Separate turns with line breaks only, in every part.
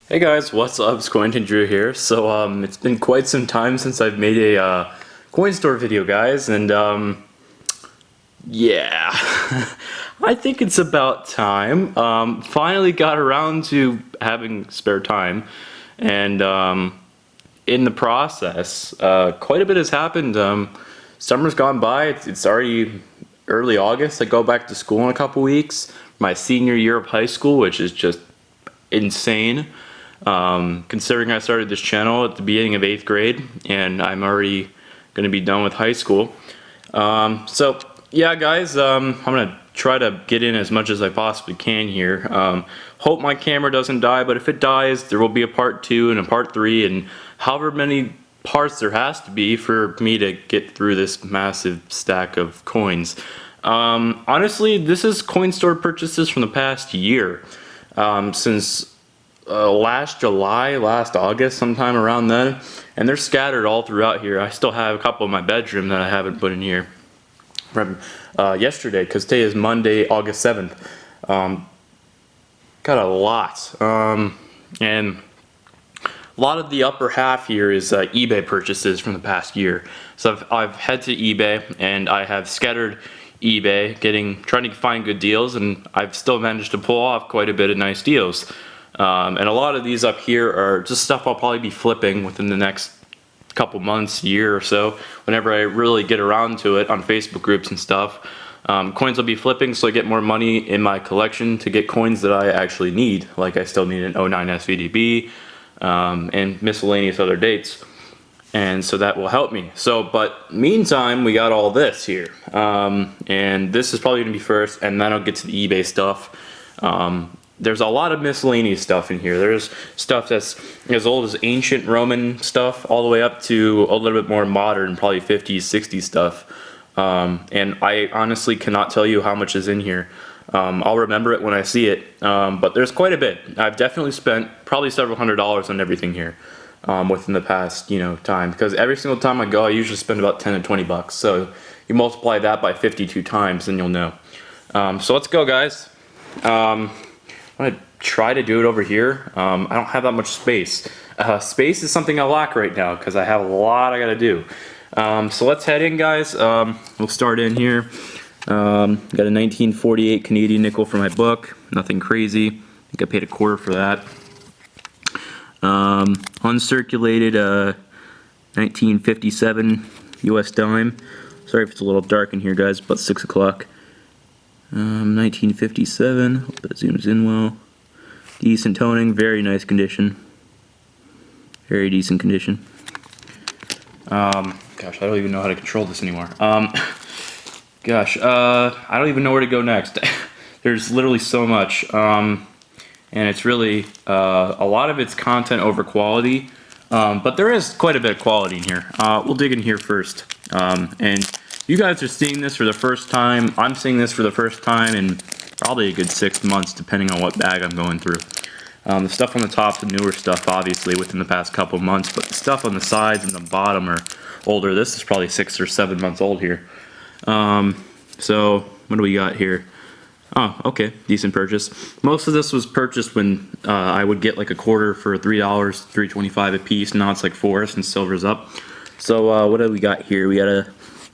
Hey guys, what's up? Squintin' Drew here. So it's been quite some time since I've made a coin store video, guys, and yeah, I think it's about time. Finally got around to having spare time, and in the process, quite a bit has happened. Summer's gone by. It's already early August. I go back to school in a couple weeks. My senior year of high school, which is just insane. Considering I started this channel at the beginning of 8th grade and I'm already going to be done with high school. So yeah guys, I'm going to try to get in as much as I possibly can here. Hope my camera doesn't die, but if it dies there will be a part 2 and a part 3 and however many parts there has to be for me to get through this massive stack of coins. Honestly, this is coin store purchases from the past year. Since last July, last August, sometime around then, and they're scattered all throughout here. I still have a couple in my bedroom that I haven't put in here from yesterday, because today is Monday, August 7th. Got a lot, and a lot of the upper half here is eBay purchases from the past year. So I've head to eBay and I have scattered eBay, trying to find good deals, and I've still managed to pull off quite a bit of nice deals. And a lot of these up here are just stuff I'll probably be flipping within the next couple months, year or so, whenever I really get around to it on Facebook groups and stuff. Coins will be flipping so I get more money in my collection to get coins that I actually need, like I still need an 09 SVDB and miscellaneous other dates. And so that will help me. But meantime, we got all this here. And this is probably going to be first, and then I'll get to the eBay stuff. There's a lot of miscellaneous stuff in here. There's stuff that's as old as ancient Roman stuff all the way up to a little bit more modern, probably 50s, 60s stuff. And I honestly cannot tell you how much is in here. I'll remember it when I see it, but there's quite a bit. I've definitely spent probably several $100s on everything here within the past, time. Because every single time I go, I usually spend about 10 to 20 bucks. So you multiply that by 52 times, and you'll know. So let's go, guys. I'm going to try to do it over here. I don't have that much space. Space is something I lack right now because I have a lot I got to do. So let's head in, guys. We'll start in here. Got a 1948 Canadian nickel for my book. Nothing crazy. I think I paid $0.25 for that. Uncirculated 1957 US dime. Sorry if it's a little dark in here, guys. It's about 6 o'clock. 1957. Hope that zooms in well. Decent toning. Very nice condition. Very decent condition. Gosh, I don't even know how to control this anymore. Gosh, I don't even know where to go next. There's literally so much. And it's really a lot of it's content over quality, but there is quite a bit of quality in here. We'll dig in here first, and you guys are seeing this for the first time. I'm seeing this for the first time in probably a good 6 months, depending on what bag I'm going through. The stuff on the top, the newer stuff, obviously within the past couple months, but the stuff on the sides and the bottom are older. This is probably 6 or 7 months old here. So what do we got here? Oh, okay, decent purchase. Most of this was purchased when I would get like a quarter for $3, $3.25 a piece. Now it's like $4 since silver's up. So what do we got here? We got a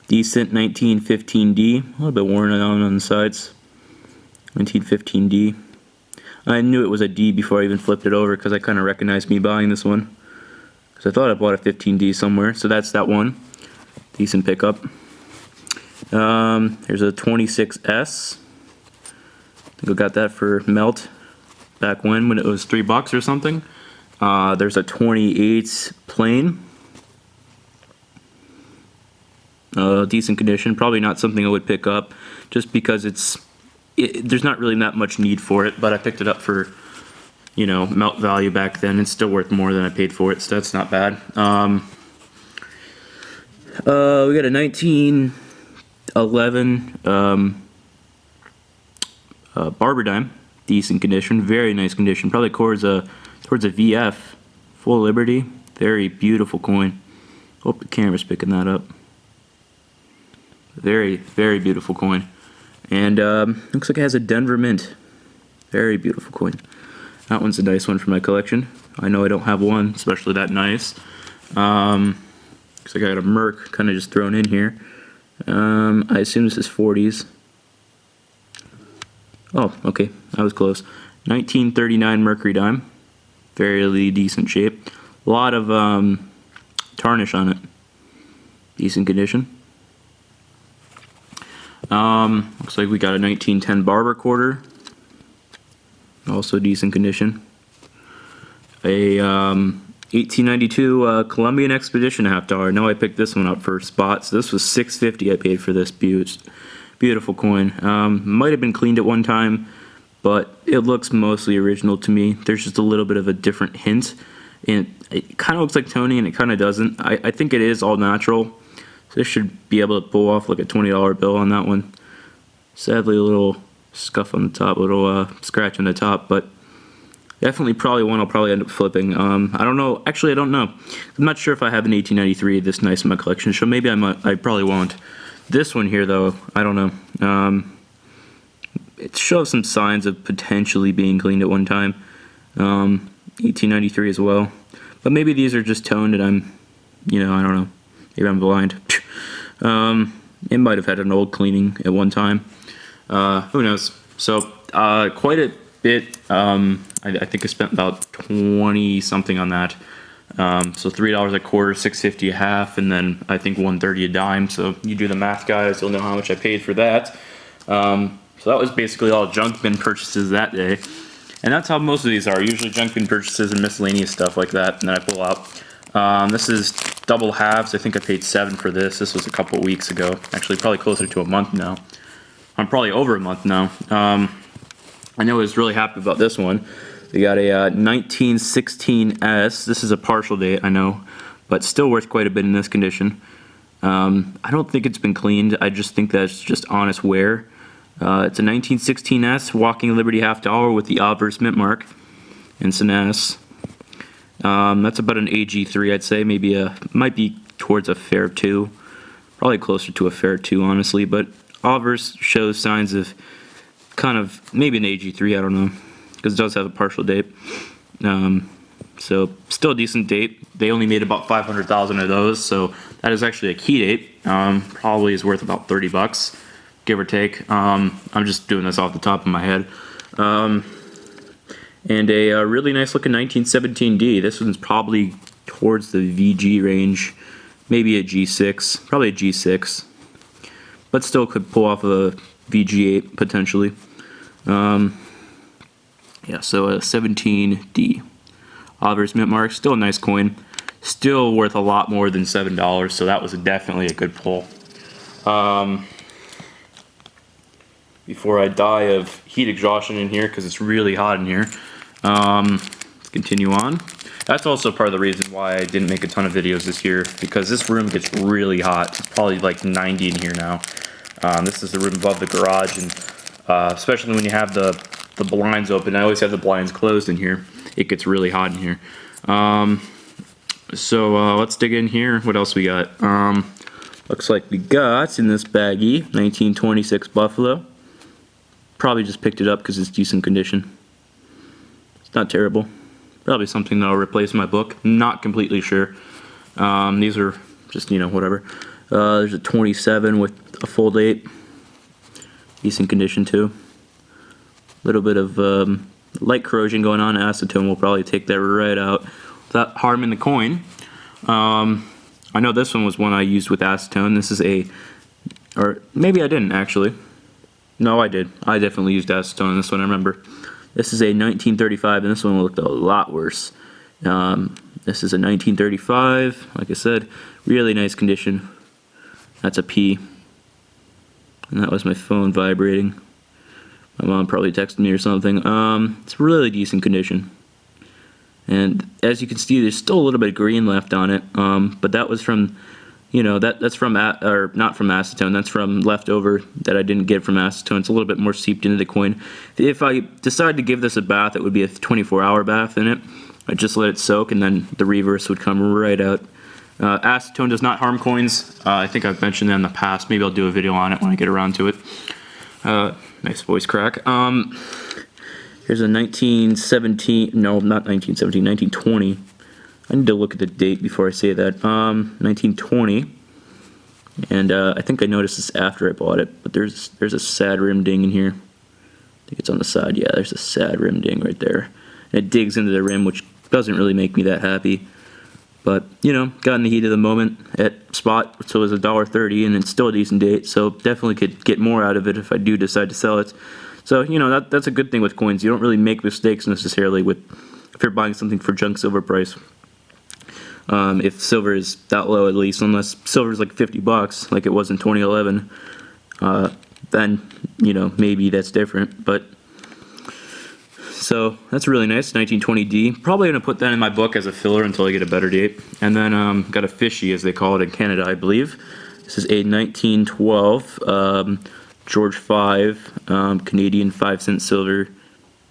decent 1915D, a little bit worn on the sides. 1915D. I knew it was a D before I even flipped it over because I kind of recognized me buying this one. Because I thought I bought a 15D somewhere. So that's that one. Decent pickup. Here's a 26S. I think I got that for melt back when it was $3 or something. There's a 28 plain. Decent condition. Probably not something I would pick up just because there's not really that much need for it, but I picked it up for, melt value back then. It's still worth more than I paid for it, so that's not bad. We got a 1911 barber dime. Decent condition, very nice condition. Probably towards a VF, full Liberty. Very beautiful coin. Hope the camera's picking that up. Very, very beautiful coin. And looks like it has a Denver mint. Very beautiful coin. That one's a nice one for my collection. I know I don't have one, especially that nice. Looks like I got a Merc kind of just thrown in here. I assume this is 40s. Oh, okay, I was close. 1939 Mercury dime. Fairly decent shape. A lot of tarnish on it. Decent condition. Looks like we got a 1910 Barber quarter. Also decent condition. A 1892 Columbian Expedition $50. I know I picked this one up for spots. This was $6.50 I paid for this beautiful coin. Might have been cleaned at one time, but it looks mostly original to me. There's just a little bit of a different hint, and it kind of looks like Tony and it kind of doesn't. I think it is all natural. So this should be able to pull off like a $20 bill on that one. Sadly, a little scuff on the top, a little scratch on the top, but definitely probably one I'll probably end up flipping. I don't know. Actually, I don't know. I'm not sure if I have an 1893 this nice in my collection, so maybe I might. I probably won't. This one here, though, I don't know. It shows some signs of potentially being cleaned at one time. 1893 as well. But maybe these are just toned and I'm, I don't know. Maybe I'm blind. It might have had an old cleaning at one time. Who knows? So, quite a bit. I think I spent about 20 something on that. So $3 a quarter, $6.50 a half, and then I think $1.30 a dime. So you do the math, guys, you'll know how much I paid for that. So that was basically all junk bin purchases that day. And that's how most of these are, usually junk bin purchases and miscellaneous stuff like that, and then I pull out. This is double halves. I think I paid $7 for this. This was a couple weeks ago. Actually, probably closer to a month now. I'm probably over a month now. I know I was really happy about this one. We got a 1916S. This is a partial date, I know, but still worth quite a bit in this condition. I don't think it's been cleaned. I just think that's just honest wear. It's a 1916S Walking Liberty $50 with the obverse mint mark and some S. That's about an AG3, I'd say. Maybe might be towards a fair 2. Probably closer to a fair 2, honestly, but obverse shows signs of kind of maybe an AG3, I don't know, because it does have a partial date. So still a decent date. They only made about 500,000 of those, so that is actually a key date. Probably is worth about $30, give or take. I'm just doing this off the top of my head. And a really nice looking 1917D. This one's probably towards the VG range, maybe a G6, probably a G6, but still could pull off a VG8 potentially. Yeah, so a 17D. Obverse mint mark, still a nice coin. Still worth a lot more than $7, so that was definitely a good pull. Before I die of heat exhaustion in here, because it's really hot in here. Let's continue on. That's also part of the reason why I didn't make a ton of videos this year, because this room gets really hot. It's probably like 90 in here now. This is the room above the garage, and especially when you have the blinds open. I always have the blinds closed in here. It gets really hot in here. So let's dig in here. What else we got? Looks like we got in this baggie 1926 Buffalo. Probably just picked it up because it's decent condition. It's not terrible. Probably something that I'll replace in my book. Not completely sure. These are just, whatever. There's a 27 with a full date. Decent condition too. Little bit of light corrosion going on. Acetone will probably take that right out without harming the coin. I know this one was one I used with acetone. This is or maybe I didn't actually. No, I did. I definitely used acetone on this one, I remember. This is a 1935, and this one looked a lot worse. This is a 1935, like I said, really nice condition. That's a P. And that was my phone vibrating. My mom probably texted me or something. It's really decent condition. And as you can see, there's still a little bit of green left on it. But that was from, that's from, or not from acetone. That's from leftover that I didn't get from acetone. It's a little bit more seeped into the coin. If I decide to give this a bath, it would be a 24-hour bath in it. I'd just let it soak, and then the reverse would come right out. Acetone does not harm coins. I think I've mentioned that in the past. Maybe I'll do a video on it when I get around to it. Nice voice crack. Here's a 1917, no, not 1917, 1920. I need to look at the date before I say that. 1920. And I think I noticed this after I bought it, but there's a sad rim ding in here. I think it's on the side. Yeah, there's a sad rim ding right there. And it digs into the rim, which doesn't really make me that happy. But, you know, got in the heat of the moment at spot, so it was $1.30, and it's still a decent date, so definitely could get more out of it if I do decide to sell it. So, you know, that's a good thing with coins. You don't really make mistakes necessarily if you're buying something for junk silver price. If silver is that low, at least, unless silver is like $50, like it was in 2011, then, you know, maybe that's different. But so that's really nice, 1920D. Probably gonna put that in my book as a filler until I get a better date. And then got a fishy, as they call it in Canada, I believe. This is a 1912 George V Canadian 5-cent silver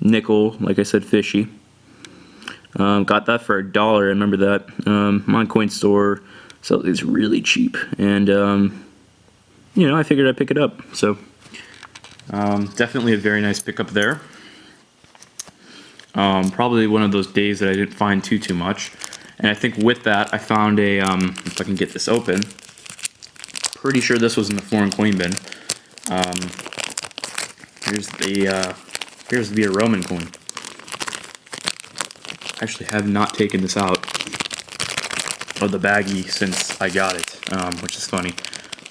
nickel. Like I said, fishy. Got that for $1. I remember that. My coin store sells these really cheap, and you know, I figured I'd pick it up. So definitely a very nice pickup there. Probably one of those days that I didn't find too much, and I think with that I found a if I can get this open. Pretty sure this was in the foreign coin bin. Here's the Roman coin. Actually have not taken this out of the baggie since I got it, which is funny.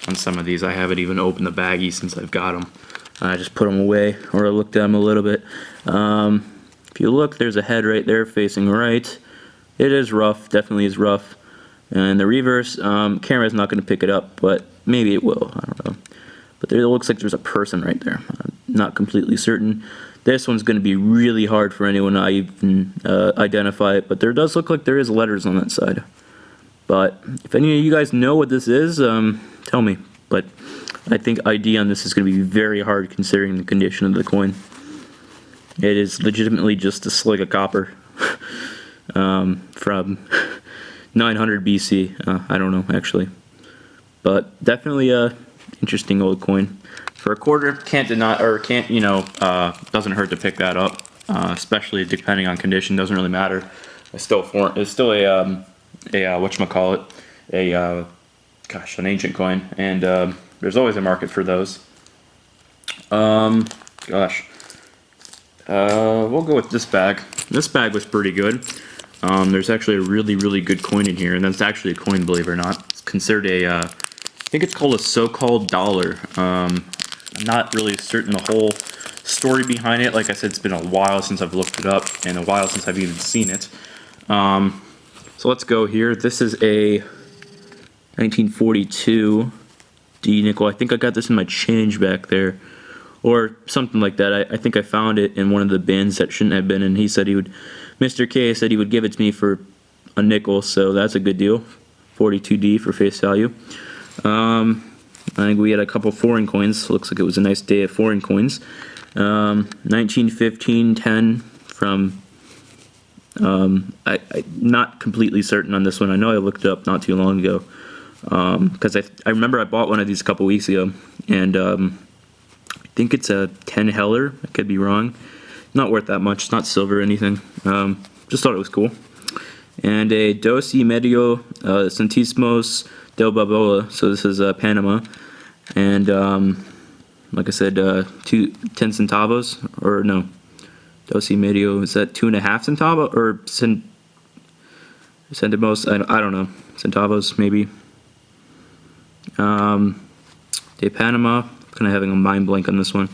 On some of these I haven't even opened the baggie since I've got them. I just put them away, or I looked at them a little bit. If you look, there's a head right there facing right. It is rough, definitely is rough. And the reverse, camera's not going to pick it up, but maybe it will, I don't know. But there looks like there's a person right there. I'm not completely certain. This one's going to be really hard for anyone to even identify it, but there does look like there is letters on that side. But if any of you guys know what this is, tell me. But I think ID on this is going to be very hard considering the condition of the coin. It is legitimately just a slick of copper from 900 BC. I don't know, actually. But definitely a interesting old coin. For a quarter, can't deny, or can't, you know, doesn't hurt to pick that up, especially depending on condition. Doesn't really matter. It's still a whatchamacallit, an ancient coin, and there's always a market for those. We'll go with this bag. This bag was pretty good. There's actually a really good coin in here, and that's actually a coin, believe it or not. It's considered I think it's called a so-called dollar. I'm not really certain the whole story behind it. Like I said, it's been a while since I've looked it up, and a while since I've even seen it. So let's go here. This is a 1942 D nickel. I think I got this in my change back there, or something like that. I think I found it in one of the bins that shouldn't have been, and he said Mr. K said he would give it to me for a nickel, so that's a good deal. 42D for face value. I think we had a couple foreign coins. Looks like it was a nice day of foreign coins. 1915 10 from, I'm not completely certain on this one. I know I looked it up not too long ago. Because I remember I bought one of these a couple weeks ago, and I think it's a 10 Heller. I could be wrong. Not worth that much. It's not silver or anything. Just thought it was cool. And a 12 Medio Centísimos del Balboa. So this is Panama. And like I said, 10 centavos, or no, 12 Medio, is that 2.5 centavos, or centimos? I don't know. Centavos, maybe. De Panama. Kind of having a mind blank on this one.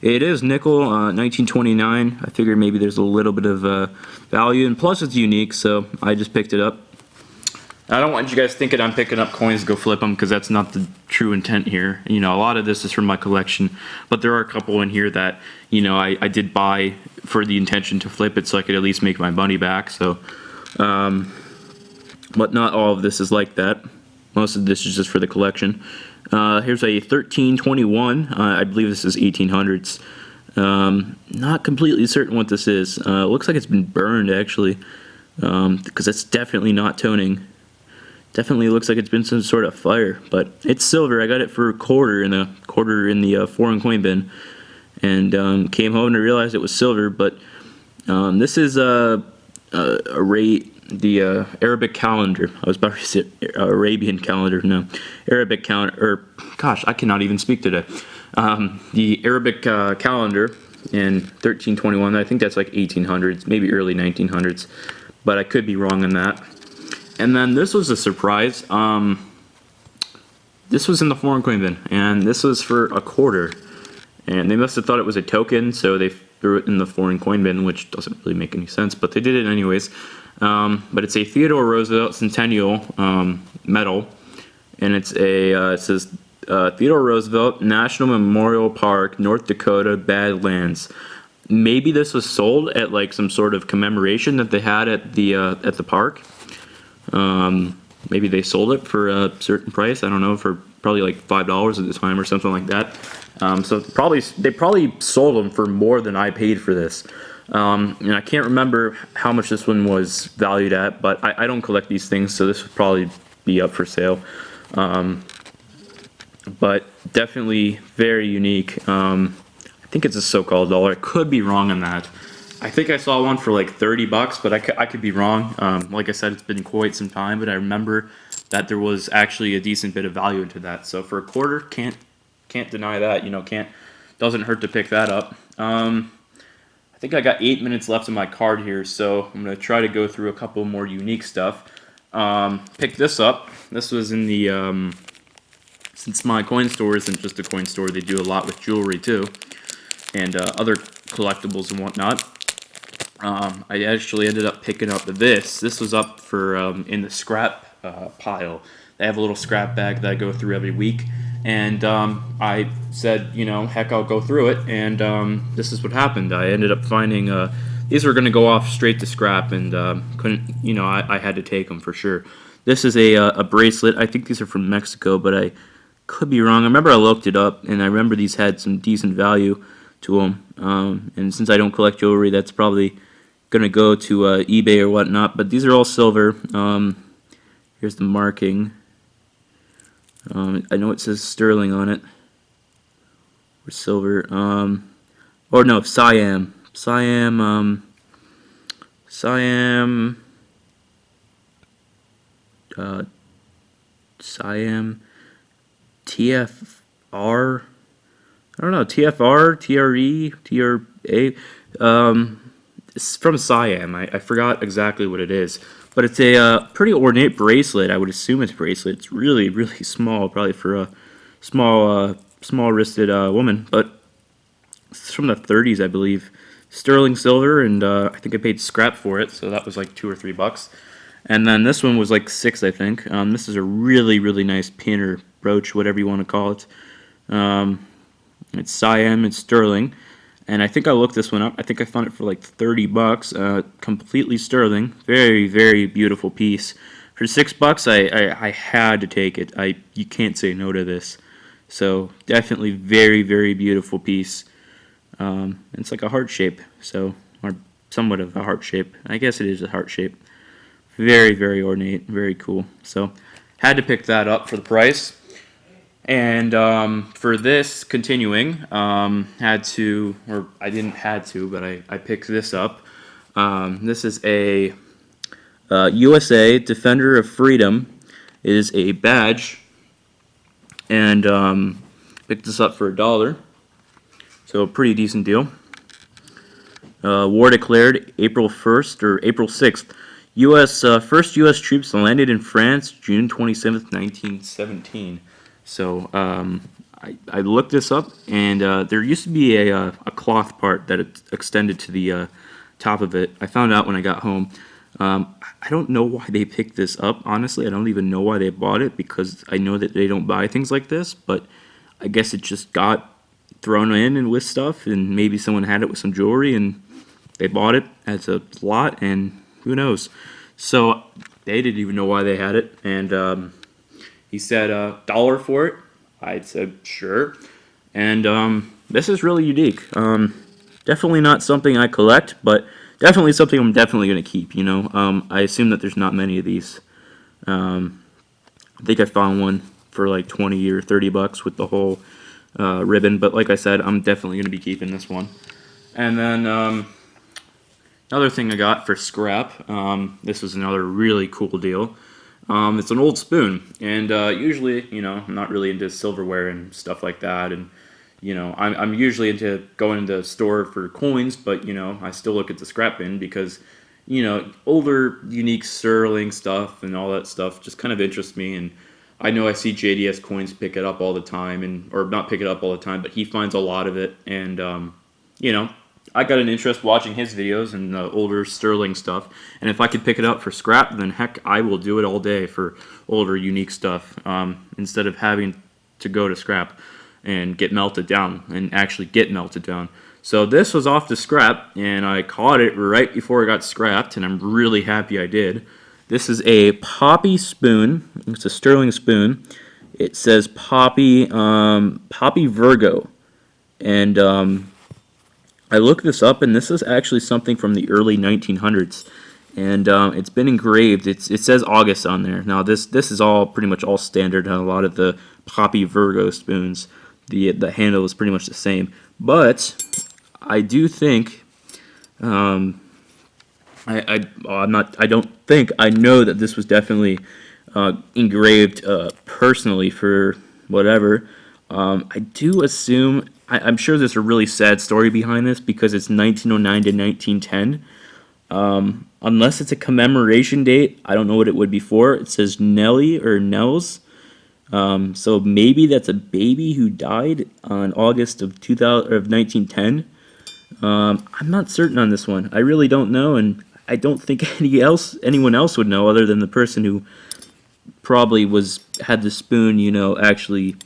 It is nickel, 1929. I figured maybe there's a little bit of value, and plus it's unique, so I just picked it up. I don't want you guys thinking I'm picking up coins to go flip them, because that's not the true intent here. You know, a lot of this is from my collection, but there are a couple in here that, you know, I did buy for the intention to flip it so I could at least make my money back. So, but not all of this is like that. Most of this is just for the collection. Here's a 1321. I believe this is 1800s. Not completely certain what this is. Looks like it's been burned, actually, because it's definitely not toning. Definitely looks like it's been some sort of fire, but it's silver. I got it for a quarter in the foreign coin bin, and came home and realized it was silver. But This is the Arabic calendar. I was about to say Arabian calendar. No, Arabic calendar. Or gosh, I cannot even speak today. The Arabic calendar in 1321. I think that's like 1800s, maybe early 1900s, but I could be wrong on that. And then this was a surprise. This was in the foreign coin bin, and this was for a quarter. And they must have thought it was a token, so they threw it in the foreign coin bin, which doesn't really make any sense, but they did it anyways. But it's a Theodore Roosevelt Centennial medal, and it says Theodore Roosevelt National Memorial Park, North Dakota, Badlands. Maybe this was sold at like some sort of commemoration that they had at the park. Maybe they sold it for a certain price. I don't know, for probably like $5 at the time or something like that. So they probably sold them for more than I paid for this. And I can't remember how much this one was valued at, but I don't collect these things, so this would probably be up for sale. But definitely very unique. I think it's a so-called dollar. I could be wrong on that. I think I saw one for like 30 bucks, but I could be wrong. Like I said, it's been quite some time, but I remember that there was actually a decent bit of value into that. So for a quarter, can't deny that. You know, doesn't hurt to pick that up. I think I got 8 minutes left on my card here, so I'm gonna try to go through a couple more unique stuff. Picked this up. This was in the since my coin store isn't just a coin store, they do a lot with jewelry too, and other collectibles and whatnot. I actually ended up picking up this. This was up for in the scrap pile. They have a little scrap bag that I go through every week, and I said, you know, heck, I'll go through it, and this is what happened. I ended up finding these were going to go off straight to scrap, and couldn't, you know, I had to take them for sure. This is a bracelet. I think these are from Mexico, but I could be wrong. I remember I looked it up, and I remember these had some decent value to them. And since I don't collect jewelry, that's probably gonna go to eBay or whatnot. But these are all silver. Here's the marking. I know it says sterling on it, or silver. Or no, Siam. Siam. Siam. TFR. I don't know, TFR, TRE, TRA. It's from Siam. I forgot exactly what it is, but it's a pretty ornate bracelet. I would assume it's bracelet. It's really, really small, probably for a small-wristed woman, but it's from the 30s, I believe. Sterling silver, and I think I paid scrap for it, so that was like $2 or $3. And then this one was like $6, I think. This is a really, really nice pin or brooch, whatever you want to call it. It's Siam, it's sterling, and I think I looked this one up. I think I found it for like $30. Completely sterling, very, very beautiful piece. For $6, I had to take it. You can't say no to this. So definitely very, very beautiful piece. It's like a heart shape, so, or somewhat of a heart shape. I guess it is a heart shape. Very, very ornate, very cool. So had to pick that up for the price. And for this, continuing, had to, or I didn't had to, but I picked this up. This is a USA Defender of Freedom. It is a badge, and picked this up for $1. So a pretty decent deal. War declared April 1st or April 6th. First U.S. troops landed in France June 27th, 1917. So I looked this up, and there used to be a cloth part that extended to the top of it. I found out when I got home. I don't know why they picked this up, honestly. I don't even know why they bought it, because I know that they don't buy things like this, but I guess it just got thrown in and with stuff, and maybe someone had it with some jewelry, and they bought it as a lot, and who knows. So they didn't even know why they had it, and he said $1 for it. I said sure, and this is really unique. Definitely not something I collect, but definitely something I'm definitely going to keep, you know. I assume that there's not many of these. I think I found one for like 20 or 30 bucks with the whole ribbon, but like I said, I'm definitely going to be keeping this one. And then Another thing I got for scrap, this was another really cool deal. It's an old spoon, and usually, I'm not really into silverware and stuff like that, and I'm usually into going to the store for coins, but I still look at the scrap bin because older, unique sterling stuff and all that stuff just kind of interests me, and I know I see JDS coins pick it up all the time, or not pick it up all the time, but he finds a lot of it, and you know, I got an interest watching his videos and the older sterling stuff, and if I could pick it up for scrap, then heck, I will do it all day for older, unique stuff, instead of having to go to scrap and get melted down, and actually get melted down. So this was off the scrap, and I caught it right before it got scrapped, and I'm really happy I did. This is a Poppy spoon. It's a sterling spoon. It says Poppy, Poppy Virgo, and I looked this up, and this is actually something from the early 1900s, and it's been engraved. It says August on there. Now this is all pretty much all standard on a lot of the Poppy Virgo spoons. The handle is pretty much the same, but I do think I don't think I know that this was definitely engraved personally for whatever. I do assume I'm sure there's a really sad story behind this because it's 1909 to 1910. Unless it's a commemoration date, I don't know what it would be for. It says Nelly or Nels. So maybe that's a baby who died on August of 1910. I'm not certain on this one. I really don't know, and I don't think anyone else would know other than the person who probably had the spoon, actually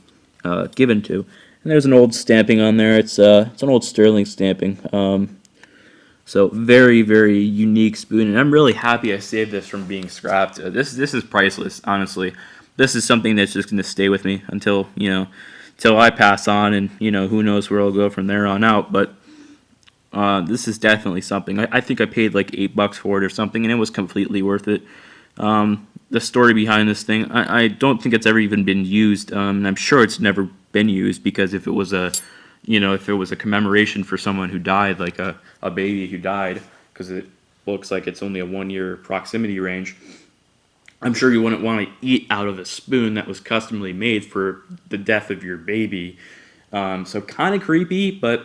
given to. And there's an old stamping on there. It's an old sterling stamping. So very, very unique spoon, and I'm really happy I saved this from being scrapped. This is priceless, honestly. This is something that's just going to stay with me until till I pass on, and who knows where I'll go from there on out. But this is definitely something. I think I paid like $8 for it or something, and it was completely worth it. The story behind this thing, I don't think it's ever even been used, and I'm sure it's never been used because if it was a commemoration for someone who died, like a baby who died, because it looks like it's only a 1-year proximity range, I'm sure you wouldn't want to eat out of a spoon that was customly made for the death of your baby. So kind of creepy, but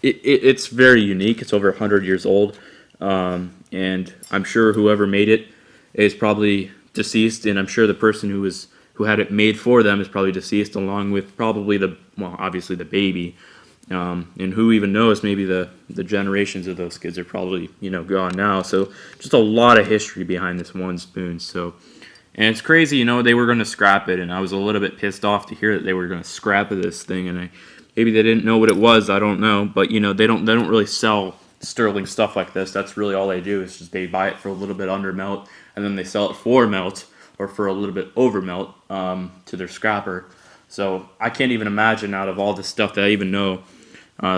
it's very unique. It's over 100 years old, and I'm sure whoever made it is probably deceased, and I'm sure the person who had it made for them is probably deceased, along with probably obviously the baby. And who even knows, maybe the generations of those kids are probably gone now. So just a lot of history behind this one spoon. So, and it's crazy, they were going to scrap it, and I was a little bit pissed off to hear that they were going to scrap this thing, and maybe they didn't know what it was, I don't know, but they don't really sell sterling stuff like this. That's really all they do, is just they buy it for a little bit under melt, and then they sell it for melt or for a little bit over melt to their scrapper. So I can't even imagine, out of all the stuff that I even know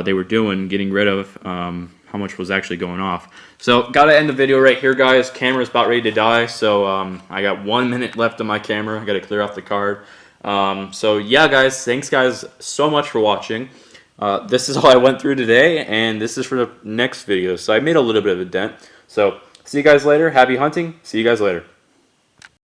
they were doing, getting rid of, how much was actually going off. So gotta end the video right here, guys. Camera's about ready to die, so I got 1 minute left on my camera. I gotta clear off the card. So yeah, guys, thanks guys so much for watching. This is all I went through today, and this is for the next video. So I made a little bit of a dent. So see you guys later. Happy hunting. See you guys later.